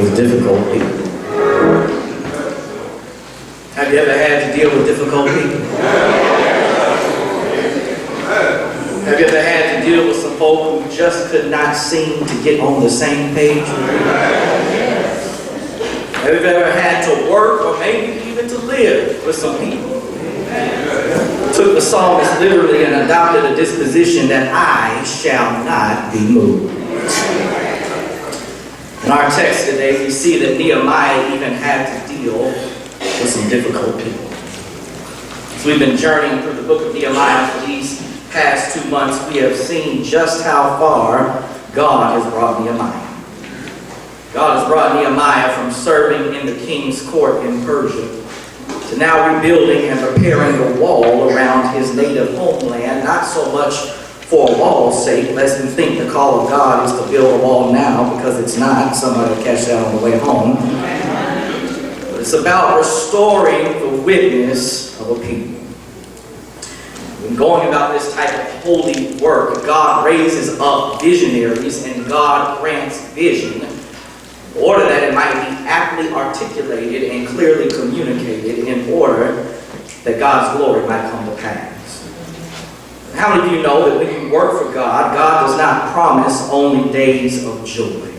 with difficult people. Have you ever had to deal with difficult people? Have you ever had to deal with some folk who just could not seem to get on the same page? Have you ever had to work or maybe even to live with some people? Took the psalmist literally and adopted a disposition that I shall not be moved. In our text today, we see that Nehemiah even had to deal with some difficult people. As we've been journeying through the book of Nehemiah for these past 2 months, we have seen just how far God has brought Nehemiah. God has brought Nehemiah from serving in the king's court in Persia to now rebuilding and repairing the wall around his native homeland, not so much for a wall's sake, lest we think the call of God is to build a wall now, because it's not. Somebody will catch that on the way home. But it's about restoring the witness of a people. When going about this type of holy work, God raises up visionaries and God grants vision in order that it might be aptly articulated and clearly communicated in order that God's glory might come to pass. How many of you know that when you work for God, God does not promise only days of joy?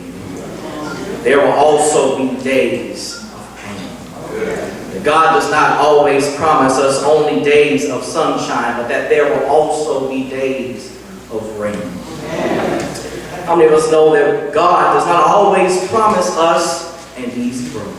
There will also be days of pain. God does not always promise us only days of sunshine, but that there will also be days of rain. How many of us know that God does not always promise us an easy road?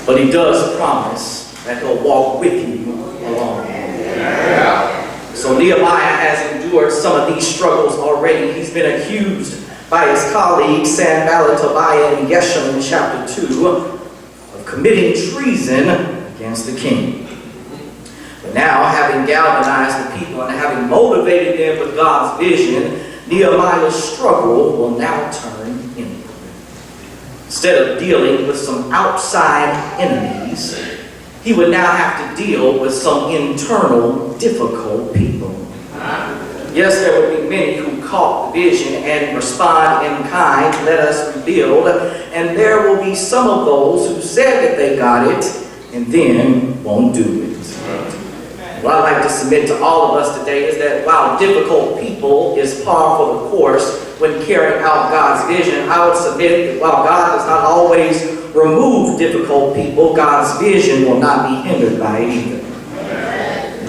But He does promise that He'll walk with you along the way. So Nehemiah has endured some of these struggles already. He's been accused by his colleagues, Sanballat, Tobiah, and Geshem in chapter 2 of committing treason against the king. But now, having galvanized the people and having motivated them with God's vision, Nehemiah's struggle will now turn inward. Instead of dealing with some outside enemies, he would now have to deal with some internal difficult people. Yes, there would be many who caught the vision and respond in kind, let us rebuild, and there will be some of those who said that they got it and then won't do it. What I'd like to submit to all of us today is that while difficult people is par for the course when carrying out God's vision, I would submit that while God does not always remove difficult people, God's vision will not be hindered by it either.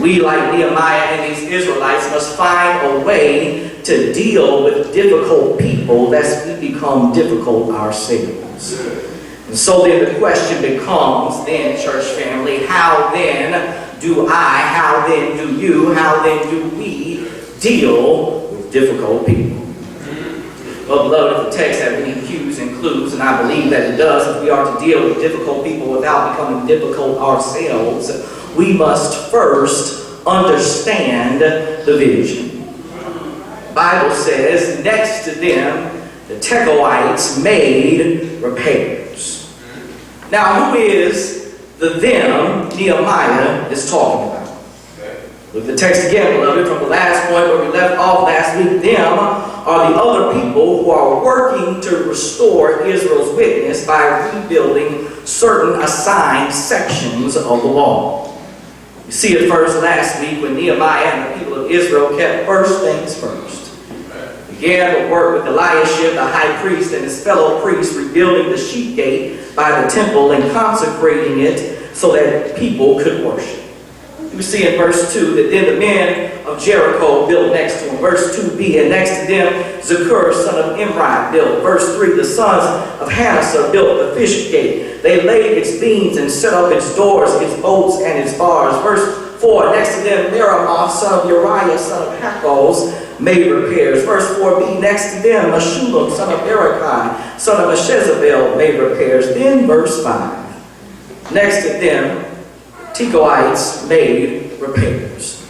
We, like Nehemiah and these Israelites, must find a way to deal with difficult people lest we become difficult ourselves. And so then the question becomes then, church family, how then do I, how then do you, how then do we deal with difficult people? Well, beloved, if the text has any cues and clues, and I believe that it does, if we are to deal with difficult people without becoming difficult ourselves, we must first understand the vision. The Bible says, next to them, the Tekoites made repairs. Now, who is the them Nehemiah is talking about? Look at the text again, beloved, from the last point where we left off last week. Them are the other people who are working to restore Israel's witness by rebuilding certain assigned sections of the wall. You see it first last week when Nehemiah and the people of Israel kept first things first. Began to work with Eliashib, the high priest, and his fellow priests, rebuilding the sheep gate by the temple and consecrating it so that people could worship. We see in verse 2 that then the men of Jericho built next to him. Verse 2b, and next to them Zakur, son of Imri, built. Verse 3, the sons of Hanassah built the fish gate. They laid its beams and set up its doors, its bolts, and its bars. Verse 4, next to them Meremoth, son of Uriah, son of Hakoz, made repairs. Verse 4b, next to them Meshullam, son of Berechiah, son of Meshezabel, made repairs. Then verse 5, next to them Tekoites made repairs.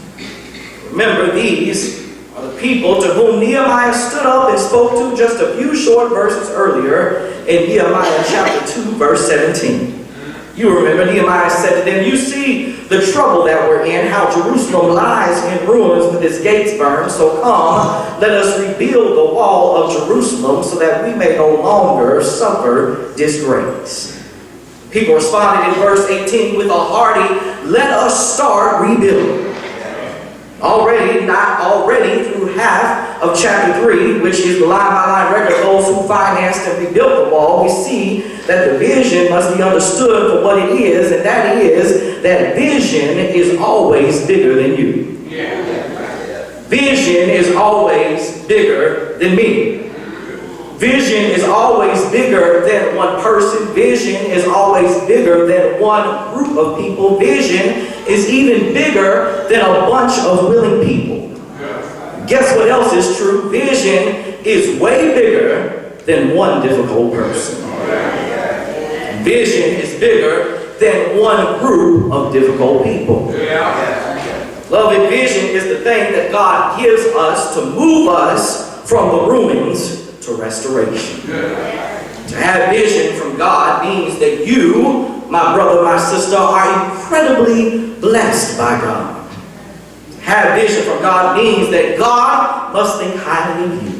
Remember, these are the people to whom Nehemiah stood up and spoke to just a few short verses earlier in Nehemiah chapter 2, verse 17. You remember Nehemiah said to them, "You see the trouble that we're in, how Jerusalem lies in ruins with its gates burned. So come, let us rebuild the wall of Jerusalem so that we may no longer suffer disgrace." People responded in verse 18 with a hearty, "Let us start rebuilding." Not already through half of chapter 3, which is the line-by-line record of those who financed and rebuilt the wall, we see that the vision must be understood for what it is, and that is that vision is always bigger than you. Vision is always bigger than me. Vision is always bigger than one person. Vision is always bigger than one group of people. Vision is even bigger than a bunch of willing people. Guess what else is true? Vision is way bigger than one difficult person. Vision is bigger than one group of difficult people. Beloved, vision is the thing that God gives us to move us from the ruins to restoration. To have vision from God means that you, my brother, my sister, are incredibly blessed by God. To have vision from God means that God must think highly of you.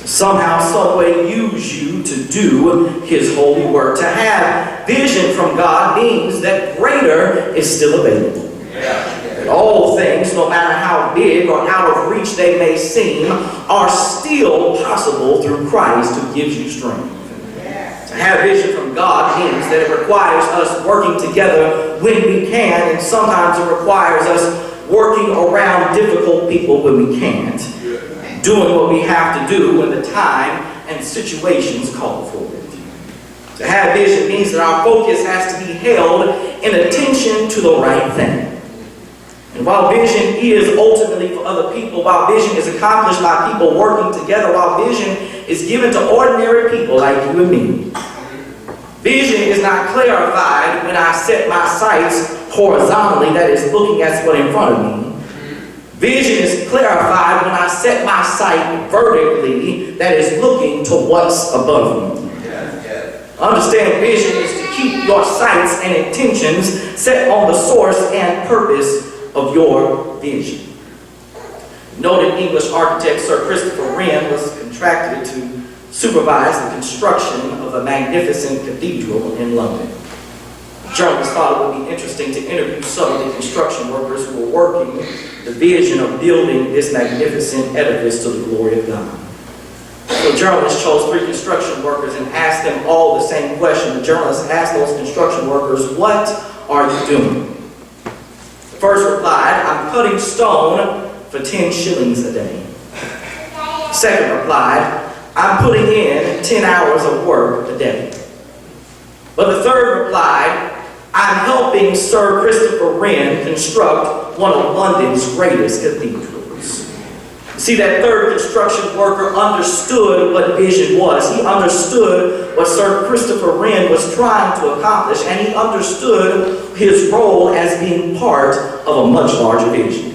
Somehow, some way use you to do His holy work. To have vision from God means that greater is still available. That all things, no matter how big or out of reach they may seem, are still possible through Christ who gives you strength. To have vision from God means that it requires us working together when we can, and sometimes it requires us working around difficult people when we can't. Doing what we have to do when the time and situations call for it. To have vision means that our focus has to be held in attention to the right thing. And while vision is ultimately for other people, while vision is accomplished by people working together, while vision is given to ordinary people like you and me, vision is not clarified when I set my sights horizontally, that is, looking at what's in front of me. Vision is clarified when I set my sight vertically, that is, looking to what's above me. Understand, vision is to keep your sights and intentions set on the source and purpose of your vision. Noted English architect Sir Christopher Wren was contracted to supervise the construction of a magnificent cathedral in London. Journalists thought it would be interesting to interview some of the construction workers who were working the vision of building this magnificent edifice to the glory of God. So journalists chose 3 construction workers and asked them all the same question. The journalists asked those construction workers, "What are you doing?" The first replied, "I'm cutting stone for 10 shillings a day." The second replied, "I'm putting in 10 hours of work a day." But the third replied, "I'm helping Sir Christopher Wren construct one of London's greatest cathedrals." See, that third construction worker understood what vision was. He understood what Sir Christopher Wren was trying to accomplish, and he understood his role as being part of a much larger vision.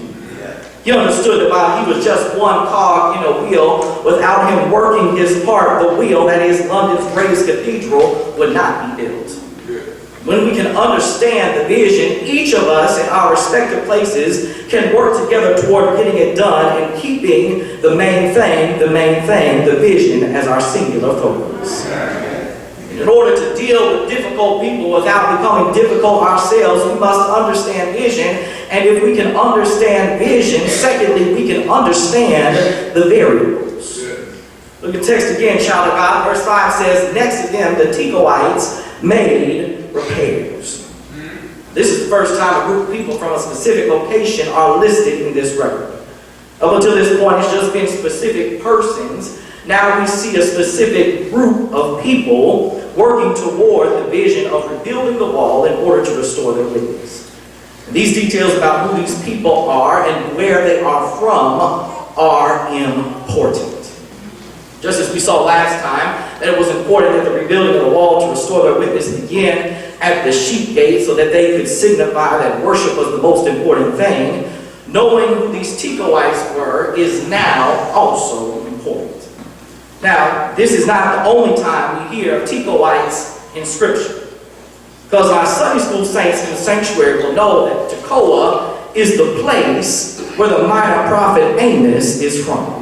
He understood that while he was just one cog in a wheel, without him working his part, the wheel, that is London's greatest cathedral, would not be built. When we can understand the vision, each of us in our respective places can work together toward getting it done and keeping the main thing, the vision, as our singular focus. In order to deal with difficult people without becoming difficult ourselves, we must understand vision. And if we can understand vision, secondly, we can understand the variables. Look at the text again, child of God. Verse 5 says, "Next to them, the Tekoites made repairs." This is the first time a group of people from a specific location are listed in this record. Up until this point, it's just been specific persons. Now we see a specific group of people working toward the vision of rebuilding the wall in order to restore their witness. And these details about who these people are and where they are from are important. Just as we saw last time, that it was important that the rebuilding of the wall to restore their witness begin at the sheep gate so that they could signify that worship was the most important thing, knowing who these Tekoites were is now also important. Now, this is not the only time we hear of Tekoites in Scripture. Because my Sunday school saints in the sanctuary will know that Tekoa is the place where the minor prophet Amos is from.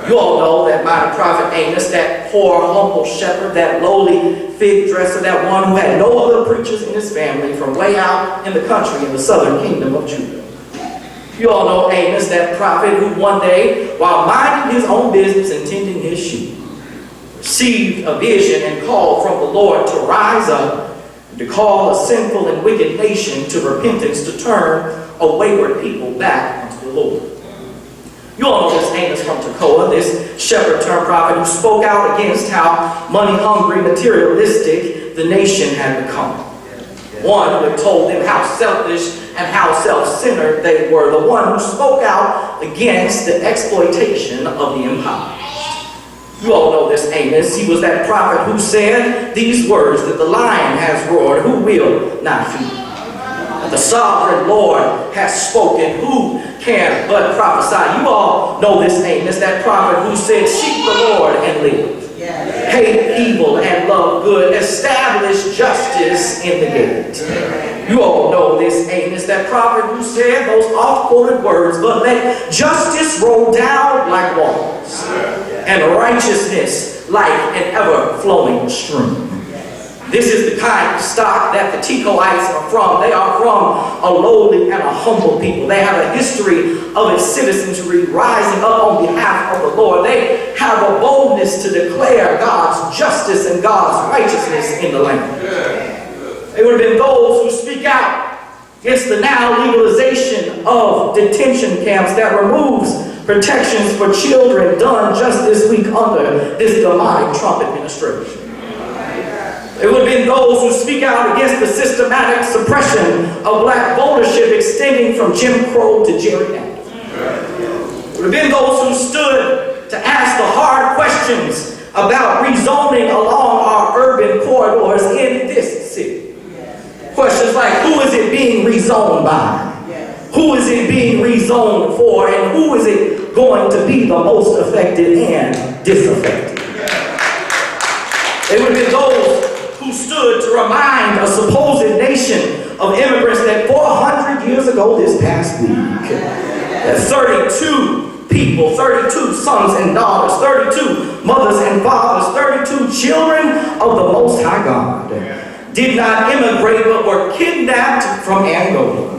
You all know that minor prophet Amos, that poor, humble shepherd, that lowly fig dresser, that one who had no other preachers in his family from way out in the country in the southern kingdom of Judah. You all know Amos, that prophet who one day, while minding his own business and tending his sheep, received a vision and called from the Lord to rise up and to call a sinful and wicked nation to repentance, to turn a wayward people back unto the Lord. You all know this Amos from Tekoa, this shepherd turned prophet who spoke out against how money-hungry, materialistic the nation had become. One who had told them how selfish and how self-centered they were. The one who spoke out against the exploitation of the impoverished. You all know this Amos. He was that prophet who said these words, that the lion has roared, who will not fear? That the sovereign Lord has spoken, who can but prophesy? You all know this Amos, that prophet who said, seek the Lord and live. Hate evil and love good. Establish justice in the gate. You all know this Amos, that prophet who said those oft-quoted words, but let justice roll down like waters, and righteousness like an ever-flowing stream. This is the kind of stock that the Tekoites are from. They are from a lowly and a humble people. They have a history of its citizenry rising up on behalf of the Lord. They have a boldness to declare God's justice and God's righteousness in the land. They would have been those who speak out against the now legalization of detention camps that removes protections for children done just this week under this demonic Trump administration. It would have been those who speak out against the systematic suppression of black votership extending from Jim Crow to gerrymandering. It would have been those who stood to ask the hard questions about rezoning along our urban corridors in this city. Questions like, who is it being rezoned by? Who is it being rezoned for? And who is it going to be the most affected and disaffected? It would have been those who stood to remind a supposed nation of immigrants that 400 years ago this past week, that 32 people, 32 sons and daughters, 32 mothers and fathers, 32 children of the Most High God did not immigrate but were kidnapped from Angola.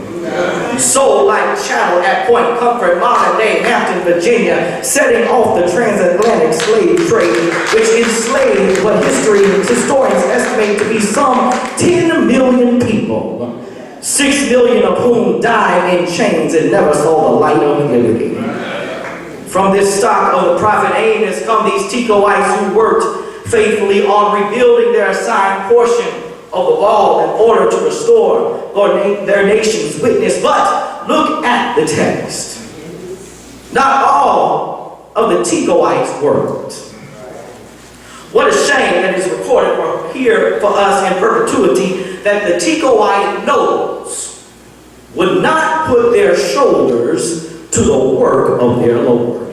Sold like chattel at Point Comfort, modern-day Hampton, Virginia, setting off the transatlantic slave trade, which enslaved what historians estimate to be some 10 million people, 6 million of whom died in chains and never saw the light of liberty. From this stock of the prophet Amos come these Tekoites who worked faithfully on rebuilding their assigned portion of the wall in order to restore their nation's witness. But look at the text. Not all of the Tekoites worked. What a shame that is recorded here for us in perpetuity that the Tekoite nobles would not put their shoulders to the work of their Lord.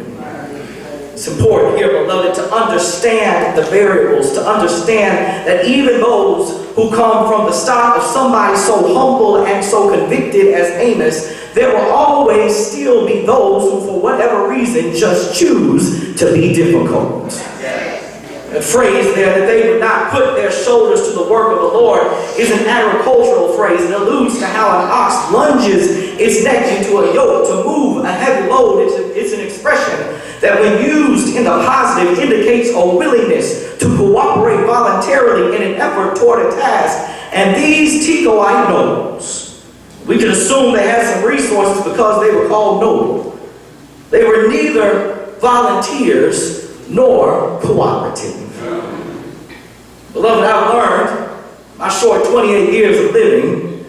It's important here, beloved, to understand the variables, to understand that even those who come from the stock of somebody so humble and so convicted as Amos, there will always still be those who, for whatever reason, just choose to be difficult. The phrase there, that they would not put their shoulders to the work of the Lord, is an agricultural phrase. It alludes to how an ox lunges its neck into a yoke to move a heavy load. It's an expression that when used in the positive indicates a willingness to cooperate voluntarily in an effort toward a task. And these Tekoite nobles, we can assume they had some resources because they were called noble. They were neither volunteers nor cooperative. Beloved, I've learned my short 28 years of living,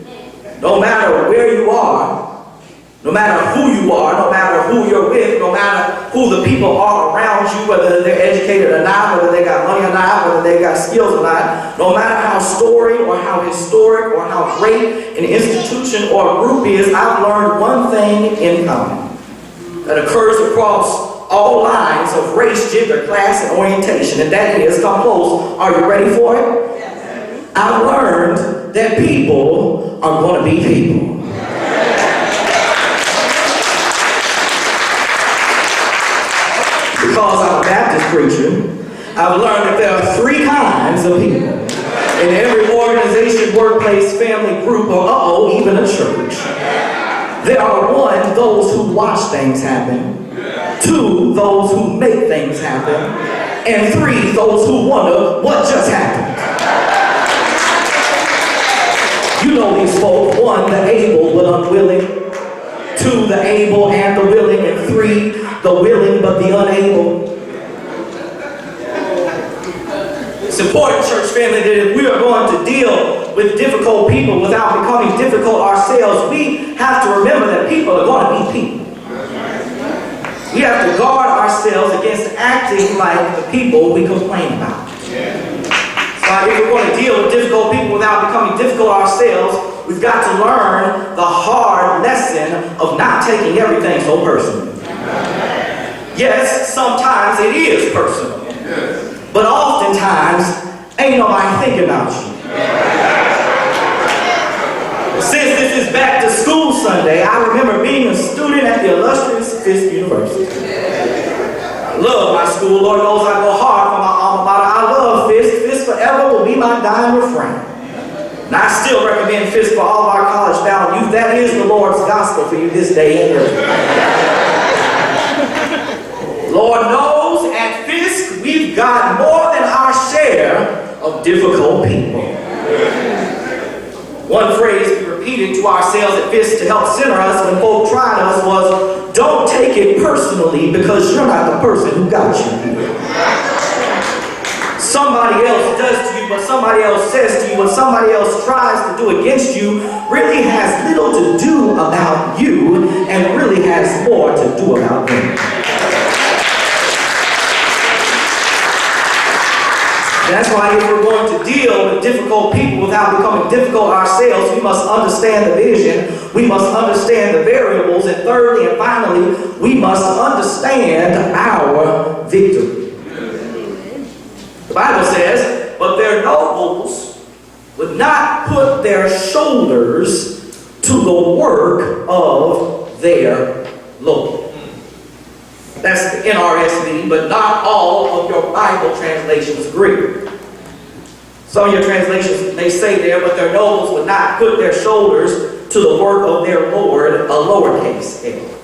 no matter where you are, no matter who you are, no matter who you're with, no matter who the people are around you, whether they're educated or not, whether they got money or not, whether they got skills or not, no matter how storied or how historic or how great an institution or a group is, I've learned one thing in common that occurs across all lines of race, gender, class, and orientation, and that is, come close, are you ready for it? Yes. I've learned that people are going to be people. Because I'm a Baptist preacher, I've learned that there are three kinds of people in every organization, workplace, family, group, or even a church. There are one, those who watch things happen. Two, those who make things happen. And three, those who wonder what just happened. You know these folks. One, the able but unwilling. Two, the able and the willing. And three, the willing but the unable. It's important, church family, that if we are going to deal with difficult people without becoming difficult ourselves, we have to remember that people are going to be people. We have to guard ourselves against acting like the people we complain about. So if we're going to deal with difficult people without becoming difficult ourselves, we've got to learn the hard lesson of not taking everything so personally. Yes, sometimes it is personal. But oftentimes, ain't nobody thinking about you. Since this is back to school Sunday, I remember being a student at the illustrious Fisk University. I love my school. Lord knows I go hard for my alma mater. I love Fisk. Fisk forever will be my dying refrain. And I still recommend Fisk for all of our college-bound youth. That is the Lord's gospel for you this day and age. Lord knows at Fisk we've got more than our share of difficult people. One phrase we repeated to ourselves at Fisk to help center us when folk tried us was, don't take it personally because you're not the person who got you here. Somebody else does to you what somebody else says to you, what somebody else tries to do against you really has little to do about you and really has more to do about them. That's why if we're going to deal with difficult people without becoming difficult ourselves, we must understand the vision, we must understand the variables, and thirdly and finally, we must understand our victory. The Bible says, but their nobles would not put their shoulders to the work of their Lord. That's the NRSV, but not all of your Bible translations agree. Some of your translations may say there, but their nobles would not put their shoulders to the work of their Lord, a lowercase l.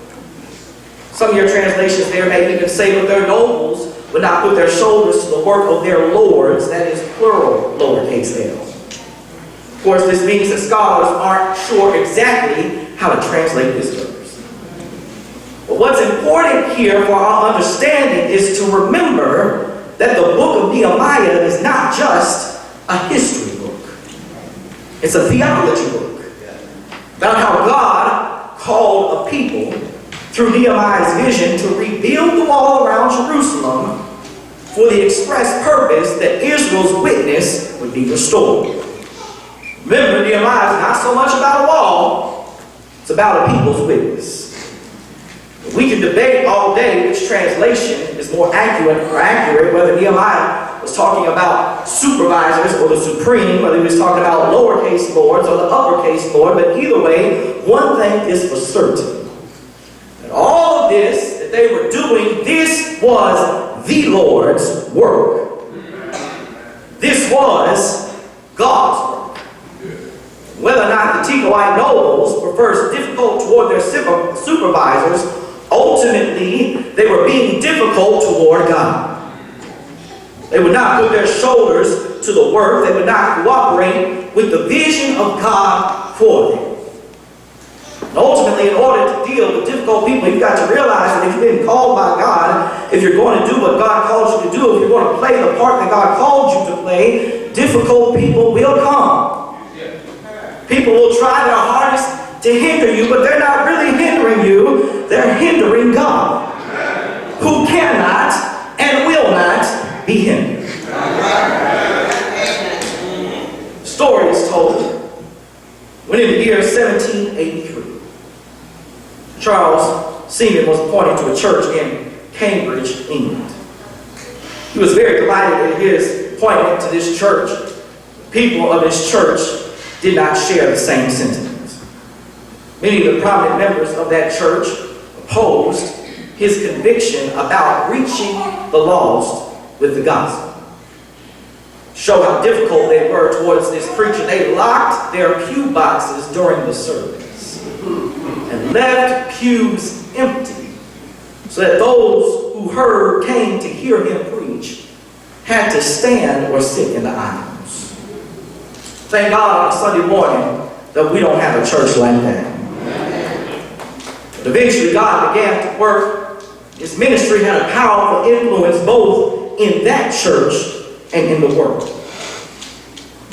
Some of your translations there may even say, but their nobles would not put their shoulders to the work of their lords, that is plural lowercase l. Of course, this means that scholars aren't sure exactly how to translate this verse. But what's important here for our understanding is to remember that the book of Nehemiah is not just a history book. It's a theology book about how God called a people through Nehemiah's vision to rebuild the wall around Jerusalem for the express purpose that Israel's witness would be restored. Remember, Nehemiah is not so much about a wall, it's about a people's witness. We can debate all day which translation is more accurate, whether Nehemiah was talking about supervisors or the supreme, whether he was talking about lowercase lords or the uppercase lord, but either way, one thing is for certain. That all of this that they were doing, this was the Lord's work. This was God's work. Whether or not the Tekoite nobles were first difficult toward their supervisors, ultimately, they were being difficult toward God. They would not put their shoulders to the work. They would not cooperate with the vision of God for them. And ultimately, in order to deal with difficult people, you've got to realize that if you've been called by God, if you're going to do what God calls you to do, if you're going to play the part that God called you to play, difficult people will come. People will try their hardest to hinder you, but they're not really hindering you. They're hindering God, who cannot and will not be hindered. Story is told when in the year 1783, Charles Seaman was appointed to a church in Cambridge, England. He was very delighted at his appointment to this church. people of his church did not share the same sentiments. Many of the prominent members of that church opposed his conviction about reaching the lost with the gospel. Show how difficult they were towards this preacher, they locked their pew boxes during the service and left pews empty so that those who heard came to hear him preach had to stand or sit in the aisles. Thank God on Sunday morning that we don't have a church like that. But eventually God began to work. His ministry had a powerful influence both in that church and in the world.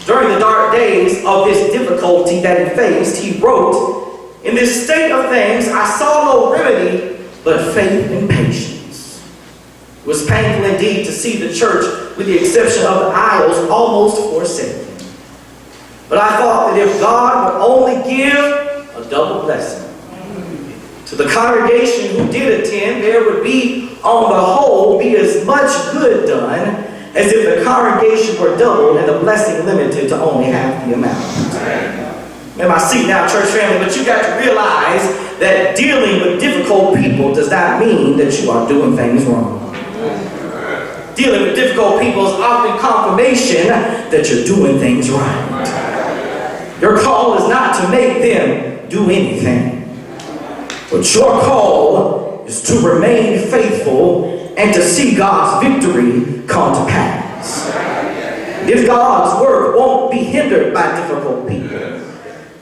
During the dark days of this difficulty that he faced, he wrote, "In this state of things, I saw no remedy but faith and patience." It was painful indeed to see the church, with the exception of the aisles, almost forsaken. But I thought that if God would only give a double blessing to the congregation who did attend, there would be, on the whole, be as much good done as if the congregation were doubled and the blessing limited to only half the amount. Am I see now, church family? But you got to realize that dealing with difficult people does not mean that you are doing things wrong. Dealing with difficult people is often confirmation that you're doing things right. Your call is not to make them do anything, but your call is to remain faithful and to see God's victory come to pass. If God's work won't be hindered by difficult people,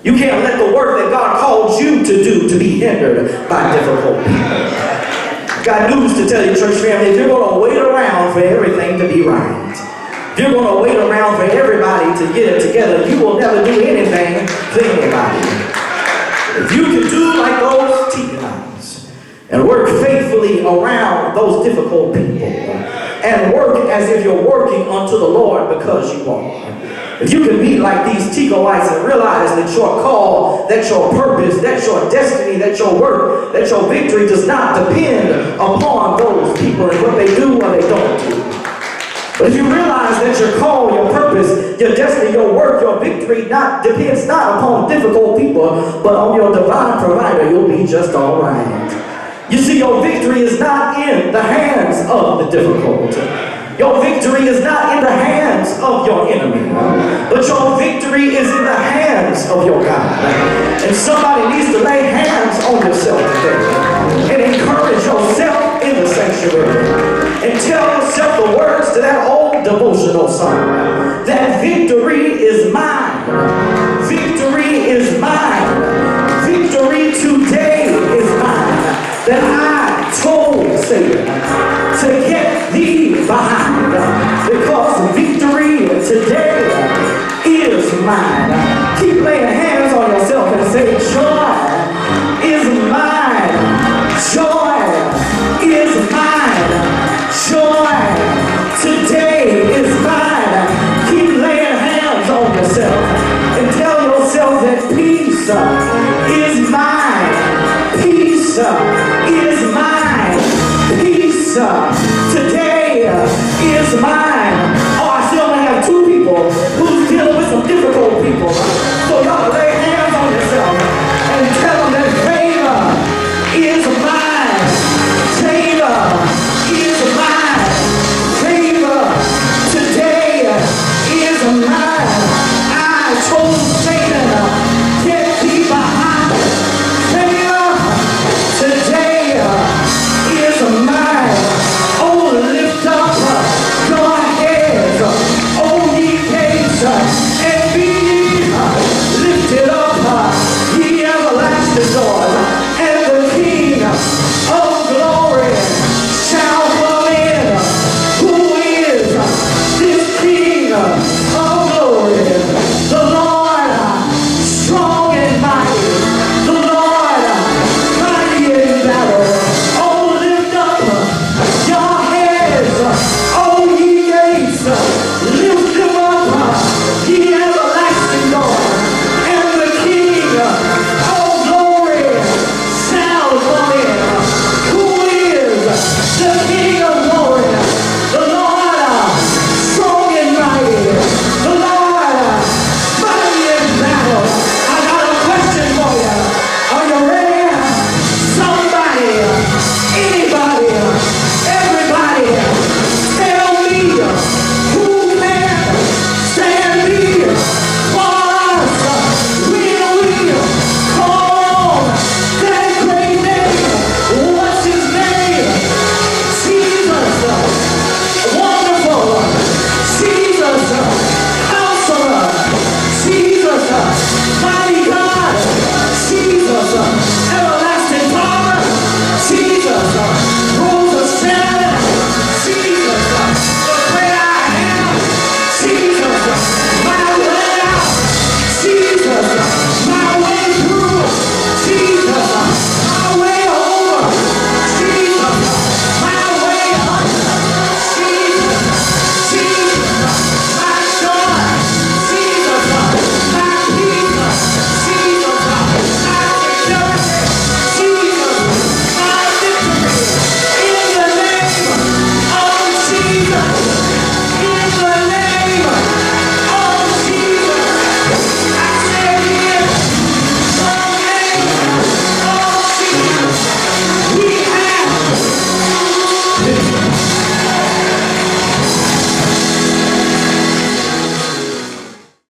you can't let the work that God called you to do to be hindered by difficult people. Got news to tell you, church family. If you're going to wait around for everything to be right, if you're going to wait around for everybody to get it together, you will never do anything for anybody. If you can do like those Teachers and work faithfully around those difficult people and work as if you're working unto the Lord because you are. If you can be like these Tekoites and realize that your call, that your purpose, that your destiny, that your work, that your victory does not depend upon those people and what they do or they don't do. But if you realize that your call, your purpose, your destiny, your work, your victory depends not upon difficult people, but on your divine provider, you'll be just all right. You see, your victory is not in the hands of the difficult. Your victory is not in the hands of your enemy, but your victory is in the hands of your God. And somebody needs to lay hands on yourself today and encourage yourself in the sanctuary and tell yourself the words to that old devotional song, that victory is mine. Victory is mine. Victory today is mine. That I told Satan to get thee behind, because victory today is mine. Keep laying hands on yourself and say, joy is mine. Joy is mine. Joy today is mine. Keep laying hands on yourself and tell yourself that peace is mine. Peace is mine. Peace today is mine.